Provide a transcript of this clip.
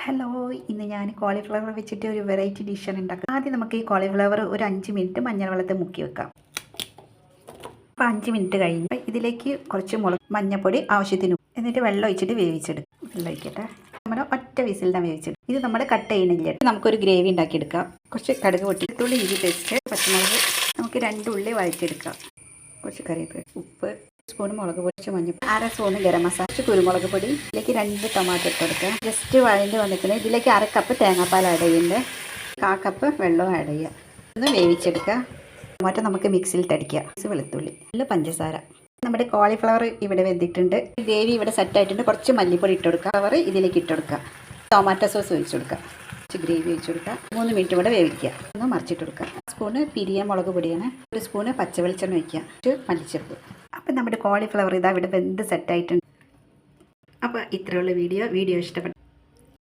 Hello, ഇന്ന് ഞാൻ cauliflower വെച്ചിട്ട് ഒരു വെറൈറ്റി ഡിഷാണ് ഉണ്ടാക്കുക. ആദ്യം നമുക്ക് ഈ കോളിഫ്ലവർ ഒരു 5 മിനിറ്റ് മഞ്ഞൾ വെള്ളത്തിൽ മുക്കി വെക്കാം. അപ്പോൾ 5 മിനിറ്റ് കഴിഞ്ഞ് ഇതിലേക്ക് കുറച്ച് മഞ്ഞൾപ്പൊടി ആവശ്യത്തിന്, എന്നിട്ട് വെള്ളം ഒഴിച്ചിട്ട് വേവിച്ചെടുക്കും. വെള്ളം ഒഴിക്കട്ടെ. നമ്മുടെ ഒറ്റ വിസിലിനാണ് വേവിച്ചെടുക്കും. ഇത് നമ്മുടെ കട്ട് ചെയ്യണില്ല. നമുക്കൊരു ഗ്രേവി ഉണ്ടാക്കിയെടുക്കാം. കുറച്ച് കടുക് പൊട്ടി, ഇഞ്ചി പേസ്റ്റ്, പച്ചമുളക്, നമുക്ക് 2 ഉള്ളി വഴറ്റിയെടുക്കാം. കുറച്ച് കറിവേപ്പില, ഉപ്പ്, സ്പൂൺ മുളക് പൊടി, മഞ്ഞൾ, 1/2 സ്പൂൺ ഗരം മസാല, കുരുമുളക് പൊടി, ഇതിലേക്ക് 2 ടൊമാറ്റോ ഇട്ട് കൊടുക്കുക. ജസ്റ്റ് വഴണ്ട് വന്നിട്ടുണ്ടെങ്കിൽ ഇതിലേക്ക് 1/2 കപ്പ് തേങ്ങാപ്പാൽ ആഡ് ചെയ്യുന്നുണ്ട്. 1/4 കപ്പ് വെള്ളം ആഡ് ചെയ്യുക. ഒന്ന് വേവിച്ചെടുക്കുക. ടൊമാറ്റോ നമുക്ക് മിക്സിയിലിട്ട് അടിക്കുക. വെളുത്തുള്ളി, നല്ല പഞ്ചസാര. നമ്മുടെ കോളിഫ്ലവർ ഇവിടെ വെന്തിട്ടുണ്ട്. ഗ്രേവി ഇവിടെ സെറ്റായിട്ടുണ്ട്. കുറച്ച് മല്ലിപ്പൊടി ഇട്ട് കൊടുക്കുക. ഫ്ലവർ ഇതിലേക്ക് ഇട്ട് കൊടുക്കുക. ടൊമാറ്റോ സോസ് ഒഴിച്ച് കൊടുക്കുക. കുറച്ച് ഗ്രേവി ഒഴിച്ച് കൊടുക്കുക. 3 മിനിറ്റ് കൂടെ വേവിക്കുക. ഒന്ന് മറിച്ചിട്ട് കൊടുക്കുക. 1 സ്പൂണ് പിരിയ മുളക് പൊടിയാണ്. 1 സ്പൂണ് പച്ചവെളിച്ചെണ്ണ വയ്ക്കുക. കുറച്ച് മല്ലിച്ചപ്പ്. അപ്പം നമ്മുടെ കോളിഫ്ലവർ ഇതാ ഇവിടെ വെന്ത് സെറ്റായിട്ടുണ്ട്. അപ്പോൾ ഇത്രയുള്ള വീഡിയോ ഇഷ്ടപ്പെട്ടു.